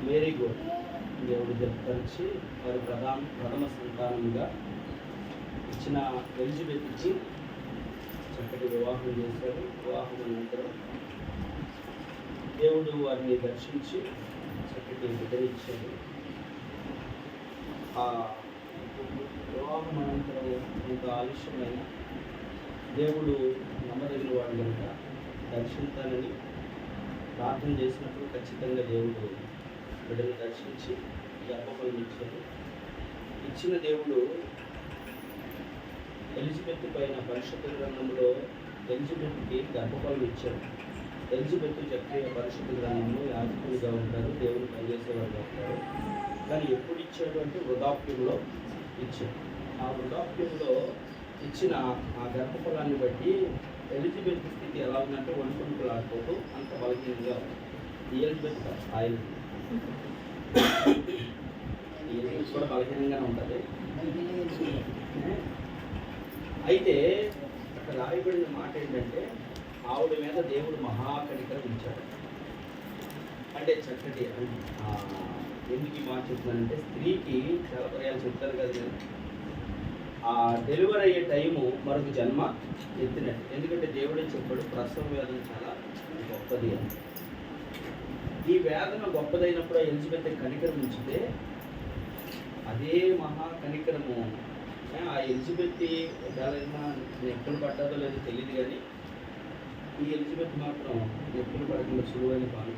Mary gourd దేవుడు జతపరిచి వారి ప్రథమ సంతానముగా ఇచ్చిన ఎలిజబెత్కి చక్కటి వివాహం చేశారు. వివాహం అనంతరం దేవుడు వారిని దర్శించి చక్కటి బిడ్డనిచ్చాడు. ఆ వివాహం అనంతరం ఇంత ఆలస్యమైన దేవుడు నమ్మదగిన వాడు కనుక దర్శించాలని ప్రార్థన చేసినప్పుడు ఖచ్చితంగా దేవుడు బిడ్డను దర్శించి గర్భఫలం ఇచ్చాడు. ఇచ్చిన దేవుడు ఎలిజబెత్ పైన పరిశుద్ధ గ్రంథంలో ఎలిజబెత్కి గర్భఫలం ఇచ్చాడు. ఎలిజబెత్ చక్కగా పరిశుద్ధ గ్రంథంలో యాజకులుగా ఉంటారు, దేవుడు పనిచేసేవారుగా ఉంటారు. కానీ ఎప్పుడు ఇచ్చాడు అంటే వృద్ధాప్యంలో ఇచ్చాడు. ఆ వృద్ధాప్యంలో ఇచ్చిన ఆ గర్భఫలాన్ని బట్టి ఎలిజబెత్ స్థితి ఎలా ఉందంటే వణుకులు ఆడిపోతూ అంత బలహీనంగా ఈ ఎలిజబెత్ స్థాయి కూడా బలహీనంగానే ఉంటుంది. అయితే అక్కడ రాయబడిన మాట ఏంటంటే ఆవిడ మీద దేవుడు మహాకనికరం ఇచ్చాడు. అంటే చక్కటి ఎందుకు ఈ మాట చెప్తున్నానంటే స్త్రీకి చాలా పర్యాలు చెప్తారు కదా, ఆ డెలివరీ అయ్యే టైము మరొక జన్మ ఎత్తినట్టు. ఎందుకంటే దేవుడే చెప్పాడు ప్రసవ వేదన చాలా గొప్పది అని. ఈ వేదన గొప్పదైనప్పుడు ఎలిజబెత్ కనికరం ఉంచితే అదే మహా కనికరము ఆ ఎలిజబెత్ ఒకవేళైనా నొప్పులు పడ్డాదో లేదో తెలియదు, కానీ ఈ ఎలిజబెత్ మాత్రం నొప్పులు పడకుండా సులువైన కాను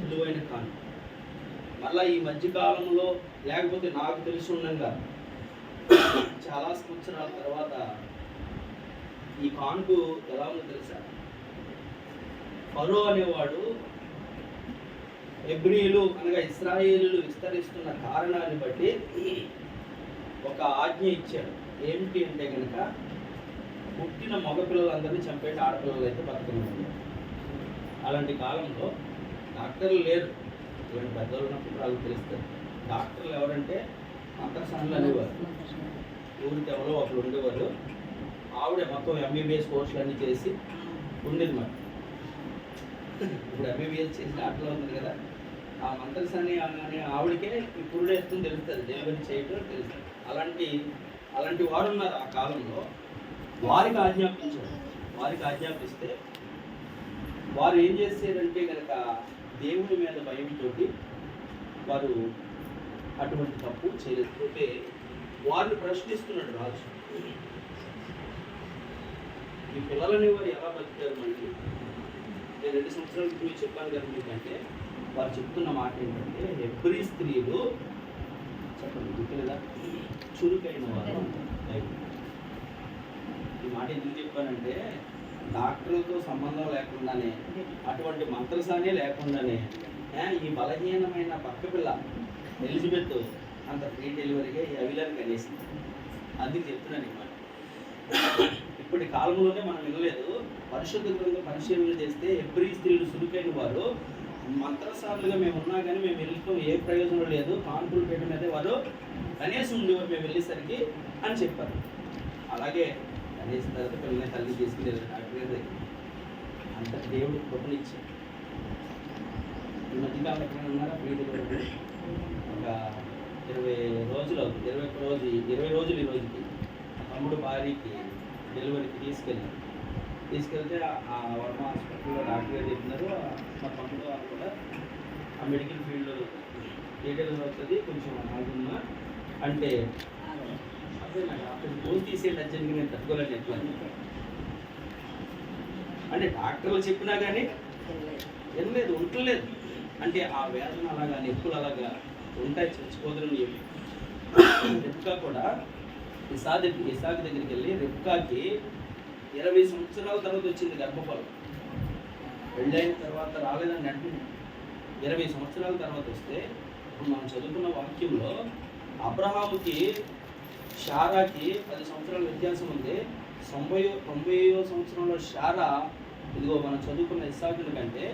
సులువైన కాను. మళ్ళీ ఈ మధ్యకాలంలో లేకపోతే నాకు తెలిసి ఉండగా చాలా సంవత్సరాల తర్వాత ఈ కాన్పు ఎలా ఉందో తెలుసా? ఫరో అనేవాడు హెబ్రీయులు అనగా ఇశ్రాయేలీయులు విస్తరిస్తున్న కారణాన్ని బట్టి ఒక ఆజ్ఞ ఇచ్చాడు. ఏమిటి అంటే కనుక పుట్టిన మగపిల్లలందరినీ చంపేటి ఆడపిల్లలు అయితే బతుకున్నారు. అలాంటి కాలంలో డాక్టర్లు లేరు. ఇలాంటి పెద్దలు ఉన్నప్పుడు వాళ్ళకి తెలుస్తారు. డాక్టర్లు ఎవరంటే మంత్రసానులు అనేవారు. ఊరికి ఎవరో ఒకరు ఉండేవారు. ఆవిడ మొత్తం ఎంబీబీఎస్ కోర్సులు అన్నీ చేసి ఉండేది మాట. ఇప్పుడు ఎంబీబీఎస్ చేసి డాక్టర్లు అవుతుంది కదా, ఆ మంత్రసాని అనే ఆవిడకే ఇప్పుడు వేస్తుంది తెలుస్తుంది, డెలివరీ చేయడం తెలుస్తుంది. అలాంటి వారు ఉన్నారు ఆ కాలంలో. వారికి ఆజ్ఞాపించారు. వారికి ఆజ్ఞాపిస్తే వారు ఏం చేశారంటే కనుక దేవుని మీద భయంతో వారు అటువంటి తప్పు చేయలేకపోతే వారిని ప్రశ్నిస్తున్నాడు రాజు. ఈ పిల్లలని వారు ఎలా బతికారు? మళ్ళీ నేను 2 సంవత్సరాల క్రితం చెప్పాను కదా మీకంటే, వారు చెప్తున్న మాట ఏంటంటే హెబ్రీ స్త్రీలు చెప్పండి గుర్తులేదా చురుకైన వారు. ఈ మాట ఎందుకు చెప్పానంటే డాక్టర్లతో సంబంధం లేకుండానే, అటువంటి మంత్రసానే లేకుండానే ఈ బలహీనమైన పక్క పిల్ల ఎలిజబెత్ అంత ఫ్రీ డెలివరీగా ఈ అవిలాన్ని కనేసింది. అందుకు చెప్తున్నాను ఈ మాట. ఇప్పటి కాలంలోనే మనం వినలేదు. పరిశుద్ధ గ్రంథం పరిశీలన చేస్తే హెబ్రీ స్త్రీలు చురుకైన వారు మంత్రసారులుగా మేము ఉన్నా కానీ మేము వెళ్ళటం ఏ ప్రయోజనం లేదు, కాన్పుల పీట మీదే వారు కనీసం ఉండేవారు మేము వెళ్ళేసరికి అని చెప్పారు. అలాగే కనీసం తర్వాత పిల్లల్ని తల్లి తీసుకుని డాక్టర్ అంత దేవుడు కృపనిచ్చాడు. ఈ మధ్యకాలం ఎక్కడైనా ఉన్నారా? వీడియో ఒక 20 రోజులు అవుతుంది, 20 రోజులు ఈ రోజుకి తమ్ముడు భార్యకి డెలివరీకి తీసుకెళ్తే ఆ వర్మ హాస్పిటల్లో డాక్టర్ గారు చెప్పినారు మా తమ్ముడు వాళ్ళు కూడా ఆ మెడికల్ ఫీల్డ్లో డీటెయిల్స్ అవుతుంది, కొంచెం ఆగున్నా అంటే అదే డాక్టర్ ఫోన్ తీసేది అర్జెంట్గా నేను తట్టుకోలేను ఎట్లా అంటే డాక్టర్లు చెప్పినా కానీ ఏం లేదు ఉండలేదు. అంటే ఆ వేదన అలాగా నొప్పులు అలాగా ఉంటాయి, చచ్చిపోతులని చెప్పి రెప్కా కూడా ఇసాక్ దగ్గరికి వెళ్ళి రెప్కాకి 20 సంవత్సరాల తర్వాత వచ్చింది గర్భఫలం. పెళ్ళైన తర్వాత రాలేదని అంటుంది. 20 సంవత్సరాల తర్వాత వస్తే ఇప్పుడు మనం చదువుకున్న వాక్యంలో అబ్రహాముకి షారాకి 10 సంవత్సరాల వ్యత్యాసం ఉంది. 90వ సంవత్సరంలో షారా ఇదిగో మనం చదువుకున్న ఇస్సాకుని కంటే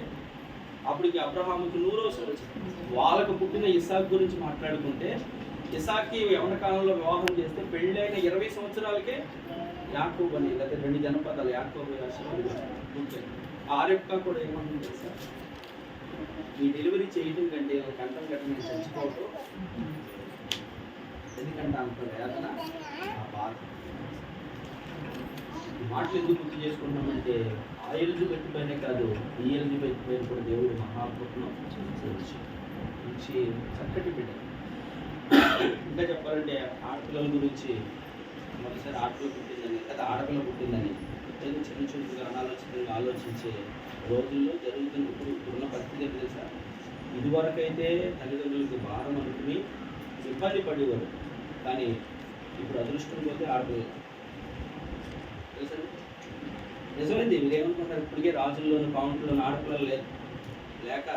అప్పటికి అబ్రహాముకి 100వ సంవత్సరం. వాళ్ళకు పుట్టిన ఇస్సాకు గురించి మాట్లాడుకుంటే ఇస్సాక్కి యవన కాలంలో వివాహం చేస్తే పెళ్ళైన 20 సంవత్సరాలకే యాకోబు అని, లేకపోతే 2 జనపదాలు యాకోబు యాషావు. ఆ రెప్కా కూడా ఏమంటుంది సార్, ఈ డెలివరీ చేయడం కంటే కంఠం గట్ట నేను చచ్చిపోవటం, ఎందుకంటే అంత వేదన, ఆ బాధ. ఈ మాటలు ఎందుకు గుర్తు చేసుకుంటామంటే ఆ ఎలిజబెత్ పైనే కాదు, ఈ ఎలిజబెత్ పైన కూడా దేవుడు మహాకృపను మంచి చక్కటి బిడ్డ. ఇంకా చెప్పాలంటే ఆడపిల్లల గురించి మొదటిసారి ఆడపిల్ల పుట్టిందని, లేదా ఆడపిల్ల పుట్టిందని ఏదో చిన్న చిన్నగా అనాలోచితంగా ఆలోచించే రోజుల్లో జరుగుతుంది. ఇప్పుడున్న పరిస్థితి ఏంటి తెలుసా? ఇదివరకైతే తల్లిదండ్రులకి భారం అనుకుని ఇబ్బంది పడేవారు, కానీ ఇప్పుడు అదృష్టం పోతే ఆడపిల్ల. తెలుసా? నిజమైంది. మీరు ఏమనుకుంటారు? ఇప్పటికే రాజుల్లోని కౌంట్లోని ఆడపిల్లలు లేక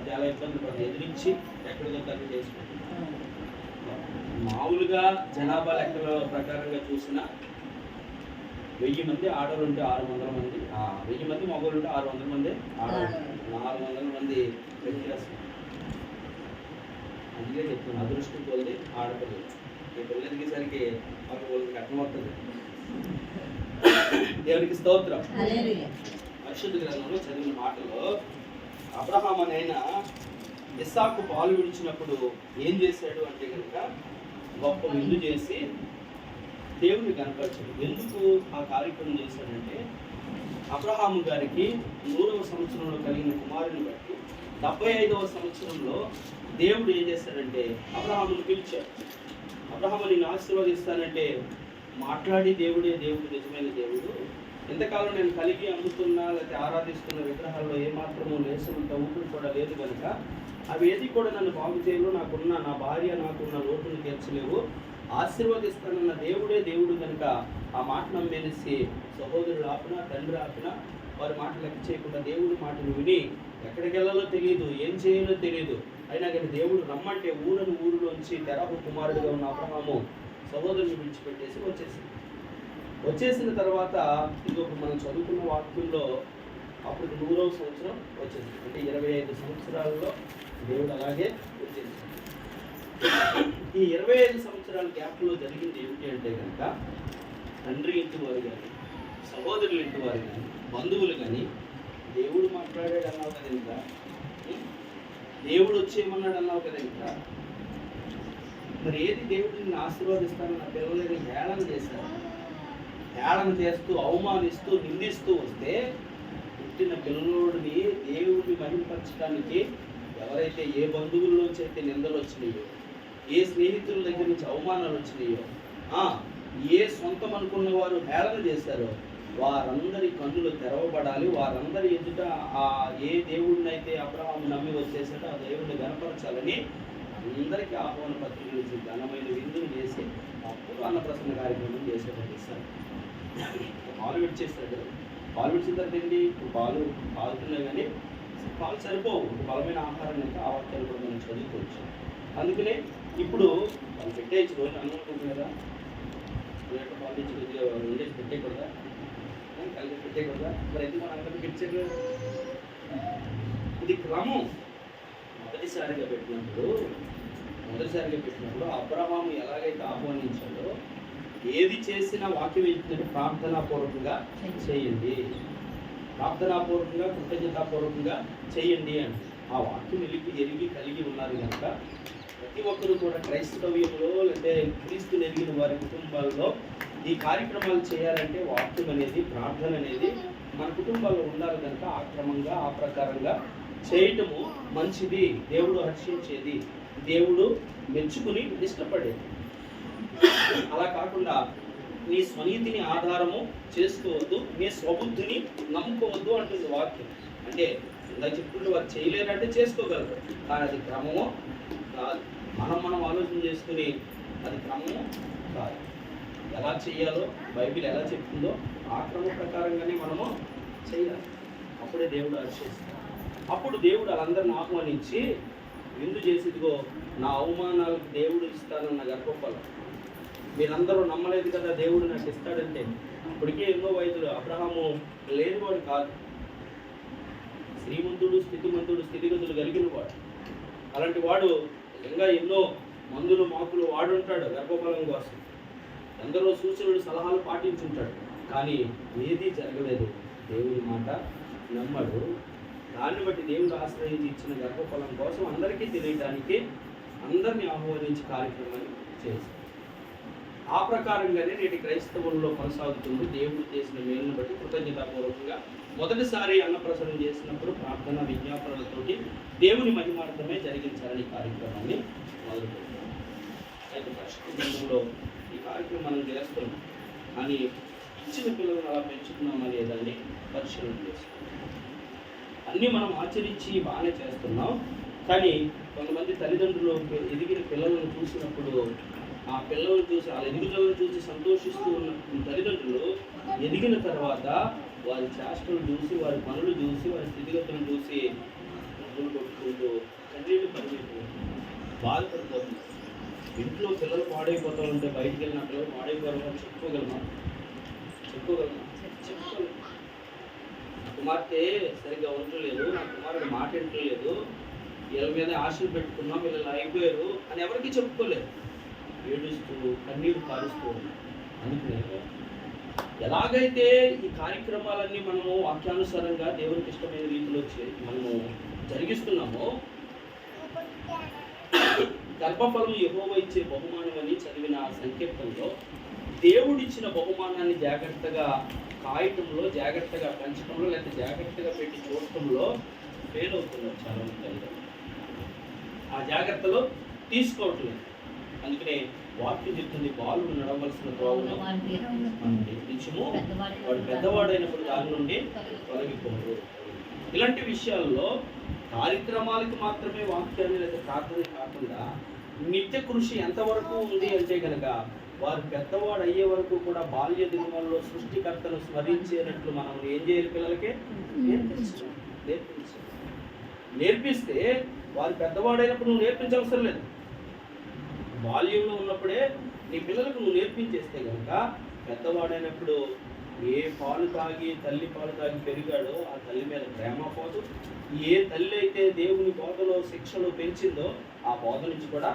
చాలా ఇబ్బంది పడి ఎదిరించి ఎక్కడికో తల్లి చేసుకుంటున్నారు. మామూలుగా జనాభా లెక్కల ప్రకారంగా చూసిన 1000 మంది ఆడవాళ్ళు ఉంటే 600 మంది, 1000 మంది మగవాళ్ళు ఉంటే 600 మంది ఆడవాళ్ళు, 400 మంది వ్యత్యాసం. అందుకే చెప్తున్నాను, అదృష్టం కొద్ది ఆడపిల్లలు. ఈ పిల్లలు ఎదిగేసరికి వాళ్ళకి కట్నం వస్తుంది. దేవునికి స్తోత్రం. పరిశుద్ధ గ్రంథంలో చదివిన మాటలో అబ్రహాము అయినా ఇస్సాకు పాలు విడిచినప్పుడు ఏం చేశాడు అంటే కనుక గొప్ప విందు చేసి దేవుని కనపరిచాడు. ఎందుకు ఆ కార్యక్రమం చేశాడంటే అబ్రహాము గారికి 100వ సంవత్సరంలో కలిగిన కుమారుని బట్టి 75వ సంవత్సరంలో దేవుడు ఏం చేశాడంటే అబ్రహామును పిలిచాడు. అబ్రహాము నేను ఆశీర్వదిస్తానంటే మాట్లాడి దేవుడే దేవుడు, నిజమైన దేవుడు. ఎంతకాలం నేను కలిగి అమ్ముతున్నా లేకపోతే ఆరాధిస్తున్న విగ్రహాల్లో ఏమాత్రము లేసుంత ఊపిరి కూడా లేదు కనుక అవి ఏది కూడా నన్ను బాగు చేయలేవు, నాకున్న నా భార్య నాకున్న లోటును తీర్చలేవు. ఆశీర్వదిస్తానన్న దేవుడే దేవుడు కనుక ఆ మాట నమ్మేసి సహోదరుడు ఆపినా తండ్రి ఆపినా వారి మాట లెక్క చేయకుండా దేవుడి మాటను విని ఎక్కడికి వెళ్ళాలో తెలియదు, ఏం చేయాలో తెలియదు. అయినా కానీ దేవుడు రమ్మంటే ఊరిలోంచి తెరహు కుమారుడిగా ఉన్న అబ్రహాము సహోదరుని విడిచిపెట్టేసి వచ్చేసిన తర్వాత ఇంకొక మనం చదువుకున్న వాక్యంలో అప్పుడు 100వ సంవత్సరం వచ్చేసింది. అంటే 25 సంవత్సరాల్లో దేవుడు అలాగే వచ్చేసింది. ఈ 25 సంవత్సరాల గ్యాప్లో జరిగింది ఏమిటి అంటే కనుక తండ్రి ఇంటి వారు కానీ సహోదరుల ఇంటి వారు కానీ బంధువులు కానీ దేవుడు మాట్లాడాడు అన్నావు కదా, ఇంకా దేవుడు వచ్చేయమన్నాడు అన్నావు కదా, ఇంకా మరి ఏది దేవుడు నిన్ను ఆశీర్వాదిస్తానన్న పిల్లలని హేళన చేశారు. హేళన చేస్తూ అవమానిస్తూ నిందిస్తూ వస్తే పుట్టిన పిల్లలోడిని దేవుడిని మహిమపరచడానికి ఎవరైతే ఏ బంధువుల్లోంచి అయితే నిందలు వచ్చినాయో, ఏ స్నేహితుల దగ్గర నుంచి అవమానాలు వచ్చినాయో, ఏ సొంతం అనుకున్న వారు హేళన చేశారో వారందరి కన్నులు తెరవబడాలి. వారందరి ఎదుట ఏ దేవుడిని అయితే అబ్రహాము నమ్మి వచ్చేసాడో ఆ దేవుడిని గణపరచాలని అందరికీ ఆహ్వాన పత్రికలు ఇచ్చి ఘనమైన విందులు చేసి అప్పుడు అన్నప్రసన్న కార్యక్రమం చేసేటట్టు సార్. పాలు విడిచేస్తాడు. పాలు విడిచిన తర్వాత ఏంటి? పాలు తాగుతున్నాయి కానీ పాలు సరిపోవు. బలమైన ఆహారం కనుక ఆ వాక్యాలు కూడా మనం చదువుకోవచ్చు. అందుకనే ఇప్పుడు వాళ్ళు పెట్టేయచ్చు, రోజు అనుకుంటుంది కదా, పాలు ఇచ్చి కొద్దిగా ఉండేసి పెట్టేయకూడదా, కలిసి పెట్టేయకూడదా? మరి ఎందుకు మనం అందరికీ పెట్టారు? ఇది క్రమం. మొదటిసారిగా పెట్టినప్పుడు అబ్రహాము ఎలాగైతే ఆహ్వానించాడో ఏది చేసినా వాక్యం ఏంటంటే ప్రార్థనాపూర్వకంగా చేయండి, ప్రార్థనాపూర్వకంగా కృతజ్ఞతాపూర్వకంగా చేయండి అని ఆ వాక్యం ఎరిగి కలిగి ఉన్నారు కనుక ప్రతి ఒక్కరూ కూడా క్రైస్తవ్యంలో లేకపోతే క్రీస్తు ఎరిగిన వారి కుటుంబాల్లో ఈ కార్యక్రమాలు చేయాలంటే వాక్యం అనేది, ప్రార్థన అనేది మన కుటుంబాల్లో ఉండాలి కనుక ఆ క్రమంగా ఆ ప్రకారంగా చేయటము మంచిది, దేవుడు హర్షించేది, దేవుడు మెచ్చుకుని ఇష్టపడేది. అలా కాకుండా నీ స్వనీతిని ఆధారము చేసుకోవద్దు, నీ స్వబుద్ధిని నమ్ముకోవద్దు అంటుంది వాక్యం. అంటే ఇందాక చెప్పుకుంటే వారు చేయలేరంటే చేసుకోగలరు, కానీ అది క్రమము కాదు. మనం ఆలోచన చేసుకుని అది క్రమము కాదు. ఎలా చేయాలో బైబిల్ ఎలా చెప్తుందో ఆ క్రమ ప్రకారంగానే మనము చేయాలి. అప్పుడే దేవుడు హర్షిస్తాడు. అప్పుడు దేవుడు వాళ్ళందరిని ఆహ్వానించి విందు చేసేదిగో నా అవమానాలకు దేవుడు ఇస్తానన్న గర్భఫలం. మీరందరూ నమ్మలేదు కదా దేవుడు నాకు ఇస్తాడంటే. ఇప్పటికే ఎన్నో వయసులు అబ్రహాము లేనివాడు కాదు, శ్రీమంతుడు స్థితిమంతుడు స్థితిగతులు కలిగిన వాడు. అలాంటి వాడు నిజంగా ఎన్నో మందులు మాకులు వాడుంటాడు గర్భఫలం కోసం, ఎందరో సూచనలు సలహాలు పాటించుంటాడు, కానీ ఏదీ జరగలేదు. దేవుని మాట నమ్మడు. దాన్ని బట్టి దేవుడు ఆశ్రయించి ఇచ్చిన గర్భఫలం కోసం అందరికీ తెలియడానికి అందరినీ ఆహ్వానించి కార్యక్రమాన్ని చేశారు. ఆ ప్రకారంగానే నేటి క్రైస్తవుల్లో కొనసాగుతుంది. దేవుడు చేసిన మేలును బట్టి కృతజ్ఞతాపూర్వకంగా మొదటిసారి అన్నప్రసన్నం చేసినప్పుడు ప్రార్థన విజ్ఞాపనలతోటి దేవుని మహిమార్థమే జరిగించాలని కార్యక్రమాన్ని మొదలుపెట్టారు. అయితే పరిశుద్ధంలో ఈ కార్యక్రమం మనం చేస్తున్నాం అని ఇచ్చిన పిల్లలను అలా పెంచుతున్నామా లేదా అని పరిశీలన చేసుకుంటాం. అన్నీ మనం ఆచరించి బాగానే చేస్తున్నాం, కానీ కొంతమంది తల్లిదండ్రులు ఎదిగిన పిల్లలను చూసినప్పుడు ఆ పిల్లలను చూసి వాళ్ళ ఎదుగుదలను చూసి సంతోషిస్తూ ఉన్న తల్లిదండ్రులు ఎదిగిన తర్వాత వారి చేష్టలు చూసి, వారి పనులు చూసి, వారి స్థితిగతులను చూసి డబ్బులు కొట్టుకుంటూ కన్నీళ్ళు పరిగెత్తు బాధపడిపోతుంది. ఇంట్లో పిల్లలు పాడైపోతూ ఉంటే బయటికి వెళ్ళిన పిల్లలు పాడైపోవాలని చెప్పుకోగలమా? చెప్పుకోగలమా? నా కుమార్తె సరిగ్గా ఉండలేదు, నా కుమారుడు మాట వింటలేదు, వీళ్ళ మీద ఆశలు పెట్టుకున్నాం, వీళ్ళు అయిపోయారు అని ఎవరికి చెప్పుకోలేదు. ఏడుస్తూ కన్నీరు కారుస్తూ. అందుకనే ఎలాగైతే ఈ కార్యక్రమాలన్నీ మనము వాక్యానుసారంగా దేవునికి ఇష్టమైన రీతిలో మనము జరిగిస్తున్నామో, గర్భఫలం యెహోవా ఇచ్చే బహుమానం అని చదివిన సంకీర్తనలో దేవుడిచ్చిన బహుమానాన్ని జాగ్రత్తగా కాయటంలో, జాగ్రత్తగా పెంచడంలో, లేకపోతే జాగ్రత్తగా పెట్టి చూడటంలో ఫెయిల్ అవుతున్నారు చాలా మంది. ఆ జాగ్రత్తలో తీసుకోవట్లేదు. అందుకనే వాక్యం చెప్తుంది, బాలుడు నడవలసిన త్రోవను మనం నేర్పించము, వాడు పెద్దవాడైనప్పుడు దాని నుండి తొలగిపోరు. ఇలాంటి విషయాల్లో కార్యక్రమాలకు మాత్రమే వాక్యాన్ని లేదా ప్రార్థన కాకుండా నిత్య కృషి ఎంతవరకు ఉంది అంటే కనుక వారు పెద్దవాడు అయ్యే వరకు కూడా బాల్య దినములలో సృష్టికర్తను స్మరించేటట్లు మనం ఏం చేయాలి? పిల్లలకే నేర్పిస్తే వారు పెద్దవాడైనప్పుడు నువ్వు నేర్పించవసరం లేదు. బాల్యంలో ఉన్నప్పుడే నీ పిల్లలకు నువ్వు నేర్పించేస్తే కనుక పెద్దవాడైనప్పుడు ఏ పాలు తాగి, తల్లి పాలు తాగి పెరిగాడో ఆ తల్లి మీద ప్రేమ పోదు. ఏ తల్లి అయితే దేవుని బోధలో శిక్షలో పెంచిందో ఆ బోధ నుంచి కూడా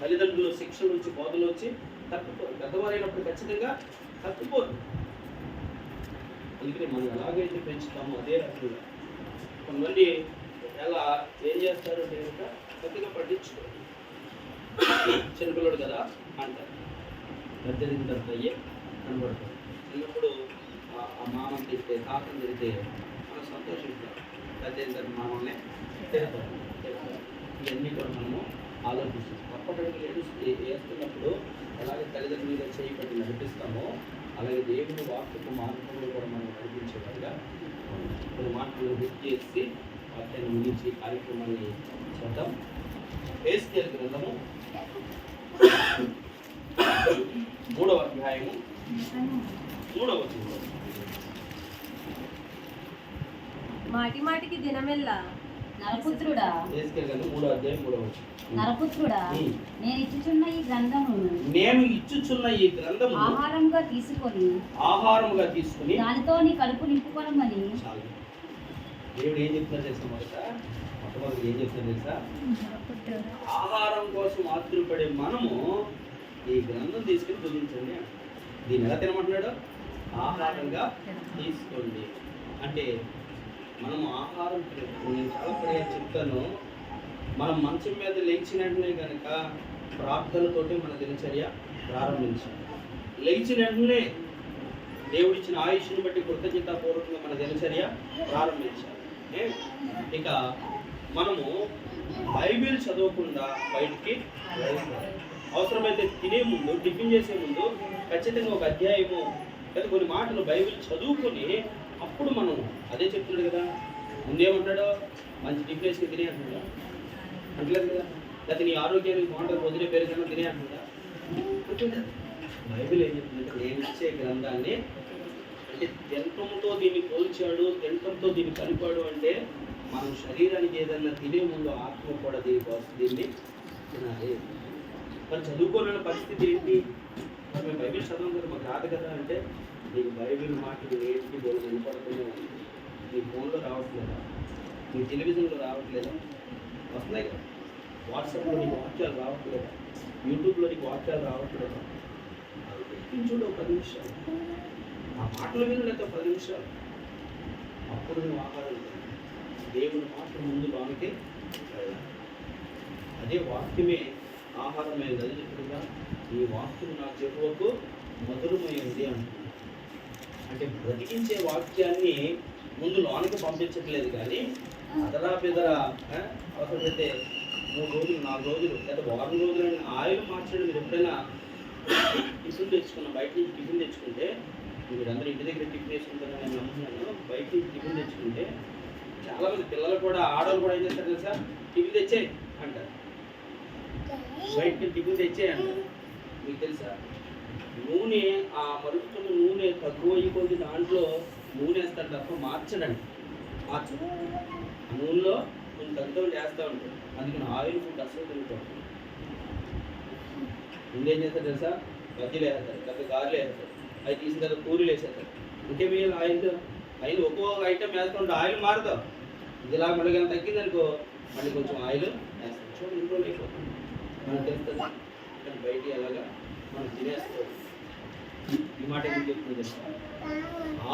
తల్లిదండ్రుల శిక్ష నుంచి బోధలు వచ్చి తప్పిపోరు. పెద్దవారైనప్పుడు ఖచ్చితంగా తప్పిపోరు. అందుకని మనం ఎలాగైతే పెంచుతామో అదే రకంగా కొంతమంది ఎలా ఏం చేస్తారు అంటే కనుక కొద్దిగా పట్టించుకోరు. చిన్నపిల్లడు కదా అంటారు, పెద్దదిన తర్వాత అయ్యి కనబడతారు. చిన్నప్పుడు ఆ మామని తిరిగితే, తాతను తిరిగితే మనం సంతోషిస్తాం. పెద్దదిన తర్వాత మామల్ని తిడతారు. ఇవన్నీ కూడా మనము ఆలోచిస్తాం. తప్పకుండా వేస్తున్నప్పుడు అలాగే తల్లిదండ్రుల మీద చేయబట్టి నడిపిస్తామో అలాగే దేవుని వాక్యపు మార్గంలో కూడా మనం నడిపించేవారుగా కొన్ని మాటలు గుర్తు చేసి వాక్యాన్ని ముగించి కార్యక్రమాన్ని చేద్దాం. ఎహెజ్కేలు గ్రంథము 3వ అధ్యాయము 3వ వచనం. మాటి మాటికి దినమెల్లా నరపుత్రుడా, ఎహెజ్కేలు గ్రంథం 3వ అధ్యాయం 3వ వచనం. నరపుత్రుడా, నేను ఇచ్చుచున్న ఈ గ్రంథము ఆహారముగా తీసుకొని దానితో నీ కడుపు నింపుకొనమని. దేవుడు ఏం చెప్తున్నా తెలుసా? మొట్టమొదటి ఏం చెప్తున్నా తెలుసా? ఆహారం కోసం ఆతురపడే మనము ఈ గ్రంథం తీసుకుని భుజించండి. దీన్ని ఎలా తినమంటున్నాడు? ఆహారంగా తీసుకోండి. అంటే మనము ఆహారం నేను చాలా పడిగా చెప్తాను. మనం మంచం మీద లేచిన వెంటనే కనుక ప్రార్థనతోటి మన దినచర్య ప్రారంభించాలి. లేచిన వెంటనే దేవుడిచ్చిన ఆయుష్ని బట్టి కృతజ్ఞతాపూర్వకంగా మన దినచర్య ప్రారంభించాలి. ఇక మనము బైబిల్ చదవకుండా బయటికి వెళ్ళాలి. అవసరమైతే తినే ముందు, టిఫిన్ చేసే ముందు ఖచ్చితంగా ఒక అధ్యాయము లేదా కొన్ని మాటలు బైబిల్ చదువుకొని అప్పుడు మనం అదే చెప్తున్నాడు కదా. ముందేమంటాడో మంచి టిఫిన్ వేసుకుని తినే అంటున్నాడు అంటలేదు కదా. లేకపోతే నీ ఆరోగ్యానికి బాగుంటుంది పొద్దునే పెరిగినా తినే అంటున్నా. బైబిల్ ఏం చెప్తుందంటే నేను ఇచ్చే గ్రంథాన్ని అంటే తినటంతో దీన్ని పోల్చాడు, తినటంతో దీన్ని కలిపాడు. అంటే మనం శరీరానికి ఏదన్నా తినే ముందు ఆత్మ కూడా దీనికోసం దీన్ని తినాలి. మరి చదువుకోలేని పరిస్థితి ఏంటి? మరి మేము బైబిల్ చదవం కదా, మాకు రాదు కదా అంటే నీకు బైబిల్ మాటలు ఏంటి బోలు వినపడుతూనే ఉంది. నీ ఫోన్లో రావట్లేదా? నీ టెలివిజన్లో రావట్లేదా? వస్తున్నాయి కదా. వాట్సాప్లో నీకు వాక్యాలు రావట్లేదా? యూట్యూబ్లో నీకు వాక్యాలు రావట్లేదా? చూడు 10 నిమిషాలు ఆ మాటలు విను, లేకపోతే 10 నిమిషాలు అప్పుడు నువ్వు ఆహారం దేవుని మాట ముందు లోనికి వెళ్ళాలి. అదే వాక్యమే ఆహారమైనది. అది చెప్తుందా, ఈ వాక్యం నా చెవులకు మధురమైంది అంటున్నాడు. అంటే బ్రతికించే వాక్యాన్ని ముందు లోనికి పంపించట్లేదు, కానీ అదరా బెదరా అవసరమైతే 3 రోజులు 4 రోజులు లేదా వారం రోజులు ఆయిల్ మార్చడం. మీరు ఎప్పుడైనా టిఫిన్ తెచ్చుకున్న బయట నుంచి టిఫిన్ తెచ్చుకుంటే, మీరందరూ ఇంటి దగ్గర టిఫిన్ వేసుకుంటారని నేను నమ్ముతున్నాను. బయట నుంచి టిఫిన్ తెచ్చుకుంటే చాలామంది పిల్లలు కూడా, ఆడవాళ్ళు కూడా ఏం చేస్తారు తెలుసా, టిఫిన్ తెచ్చే అంటారు. బయటకి టిఫిన్ తెచ్చే అంటారు. మీకు తెలుసా, నూనె ఆ మరుగుతున్న నూనె తక్కువ కొద్ది దాంట్లో నూనె వేస్తాడు తప్ప మార్చడండి. మార్చడం ఆ నూనెలో కొంచెం తగ్గుతూ చేస్తూ ఉంటాడు. అందుకని ఆయిల్ ఫుడ్ అసలు తినకూడదు. ముందేం చేస్తారు తెలుసా, బజ్జీలు వేస్తారు, లేకపోతే గారెలు వేస్తారు, అవి తీసిన తర్వాత పూరీలు వేసేస్తారు. ఇంకేమి ఆయిల్ ఒక్కొక్క ఐటమ్ వేస్తుంటే ఆయిల్ మారుతాం. ఇదిలా మళ్ళీ కానీ తగ్గిందనుకో మళ్ళీ కొంచెం ఆయిల్ వేస్తాం. చూడండి ఇంట్లో అయిపోతుంది, మనకు తెలుస్తుంది. కానీ బయట ఎలాగా మనం తినేస్తాం. ఈ మాట ఎందుకు చెప్తుంది తెలుసా,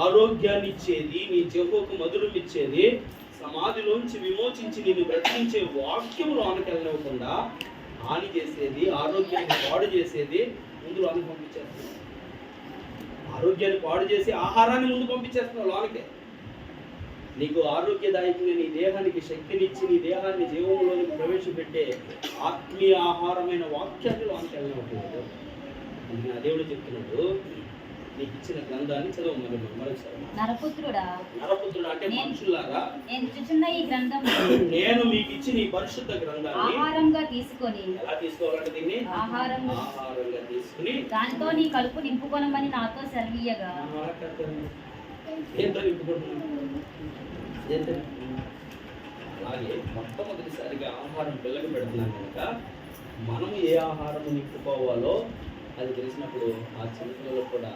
ఆరోగ్యాన్ని ఇచ్చేది, నీ చెవుకు మధురం ఇచ్చేది, సమాధిలోంచి విమోచించి నిన్ను బ్రతికించే వాక్యము లోనికి వెళ్ళనివ్వకుండా హాని చేసేది, ఆరోగ్యాన్ని పాడు చేసేది ముందు లోనికి పంపించేస్తున్నావు. ఆరోగ్యాన్ని పాడు చేసి ఆహారాన్ని ముందు పంపించేస్తున్నావు లోనికే. నీకు ఆరోగ్యదాయకంగా నీ దేహానికి శక్తినిచ్చి నీ దేహాన్ని జీవంలోనికి ప్రవేశపెట్టే ఆత్మీయ ఆహారమైన వాక్యాన్ని లోనికి వెళ్ళనివ్వట్లేదు. నా దేవుడు చెప్తున్నాడు, నీకు ఇచ్చిన గ్రంథాన్ని చదవమని. మరొకసారి, నరపుత్రుడా అంటే మనుషులారా, నేను ఇచ్చుచున్న ఈ గ్రంథం నేను మీకు ఇచ్చిన ఈ పరిశుద్ధ గ్రంథాన్ని ఆహారంగా తీసుకొని, ఎలా తీసుకోవాలంటే దీన్ని ఆహారంగా తీసుకుని దాంతో నీ కడుపు నింపుకొనమని నాతో సెలవీయగా. ఏంటో అలాగే మొట్టమొదటిసారిగా ఆహారం పిల్లకి పెడుతున్నాం కనుక మనము ఏ ఆహారం నింపుకోవాలో అది తెలిసినప్పుడు ఆ చిన్నపిల్లలకు కూడా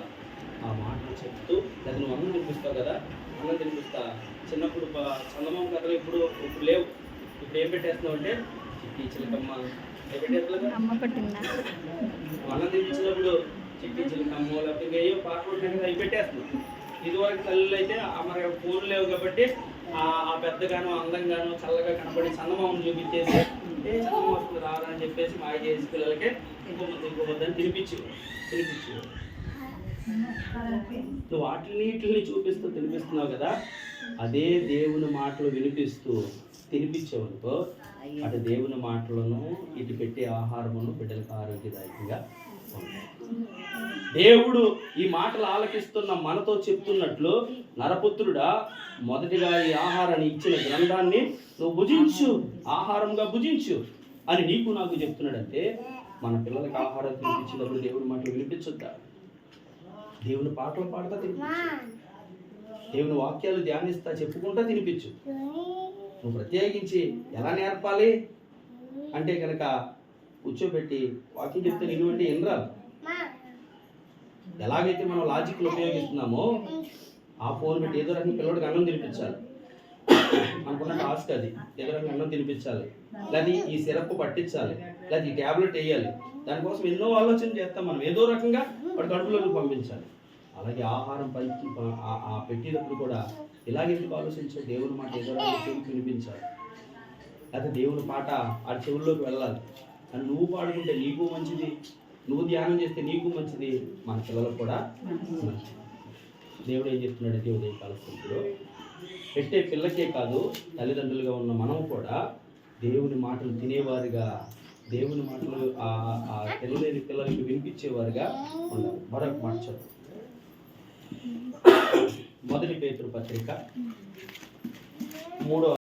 ఆ మాటలు చెప్తూ, లేదా నువ్వు అన్నం తినిపిస్తావు కదా, అన్నం తినిపిస్తా. చిన్నప్పుడు చందమామ కథలు ఇప్పుడు లేవు. ఇప్పుడు ఏం పెట్టేస్తున్నావు అంటే చిట్టి చిలకమ్మ ఏం పెట్టేస్తున్నావు, అన్నం తినిపించినప్పుడు చిట్టి చిలకమ్మ లేకపోతే ఇంకా ఏవో పాటలు ఉంటాయి కదా, అవి పెట్టేస్తున్నాం. ఇదివరకు తల్లులు అయితే మరి ఫోన్లు లేవు కాబట్టి ఆ పెద్దగాను అందంగాను చల్లగా కనపడి చందమామను చూపించేసి ఏ చందమామ వస్తుంది రారా అని చెప్పేసి మాయ చేసి పిల్లలకే ఇంకోవద్దని తినిపించు. నువ్వు వాటిని చూపిస్తూ తినిపిస్తున్నావు కదా, అదే దేవుని మాటలు వినిపిస్తూ తినిపించావనుకో, అటు దేవుని మాటలను ఇటు పెట్టే ఆహారమును బిడ్డలకు ఆరోగ్యదాయకంగా ఉంటాయి. దేవుడు ఈ మాటలు ఆలకిస్తున్న మనతో చెప్తున్నట్లు, నరపుత్రుడా, మొదటిగా ఈ ఆహారాన్ని ఇచ్చిన గ్రంథాన్ని నువ్వు భుజించు, ఆహారంగా భుజించు అని నీకు నాకు చెప్తున్నాడంటే, మన పిల్లలకు ఆహారం తినిపించినప్పుడు దేవుని మాటలు వినిపించొద్దా? దేవుని పాటలు పాడుతా తినిపించు, దేవుని వాక్యాలు ధ్యానిస్తా చెప్పుకుంటా తినిపించు. నువ్వు ప్రత్యేకించి ఎలా నేర్పాలి అంటే కనుక కూర్చోబెట్టి వాక్యం చెప్తే నేను అంటే ఎనరాలు. ఎలాగైతే మనం లాజిక్లు ఉపయోగిస్తున్నామో ఆ ఫోన్ పెట్టి ఏదో రకంగా పిల్లడికి అన్నం తినిపించాలి అనుకున్న టాస్క్ అది. ఏదో రకంగా అన్నం తినిపించాలి, లేదా ఈ సిరప్ పట్టించాలి, లేదా ఈ ట్యాబ్లెట్ వేయాలి. దానికోసం ఎన్నో ఆలోచన చేస్తాం మనం. ఏదో రకంగా వాడు కడుపులోకి పంపించాలి. అలాగే ఆహారం ఆ పెట్టేటప్పుడు కూడా ఇలాగెందుకు ఆలోచించాలి, దేవుని మాట ఏదో రకంగా వినిపించాలి, లేదా దేవుని పాట ఆ చెవుల్లోకి వెళ్ళాలి. అని నువ్వు పాడుకుంటే నీకు మంచిది, నువ్వు ధ్యానం చేస్తే నీకు మంచిది, మన పిల్లలకు కూడా మంచిది. దేవుడు ఏం చెప్తున్నాడంటే ఉదయకాల సమయంలో పెట్టే పిల్లకే కాదు, తల్లిదండ్రులుగా ఉన్న మనం కూడా దేవుని మాటలు తినేవారుగా, దేవుని మాటలు ఆ తెలియలేని పిల్లలకి వినిపించేవారుగా ఉండాలి. మరొక మాట చదువు, 1 పేతురు పత్రిక 3వ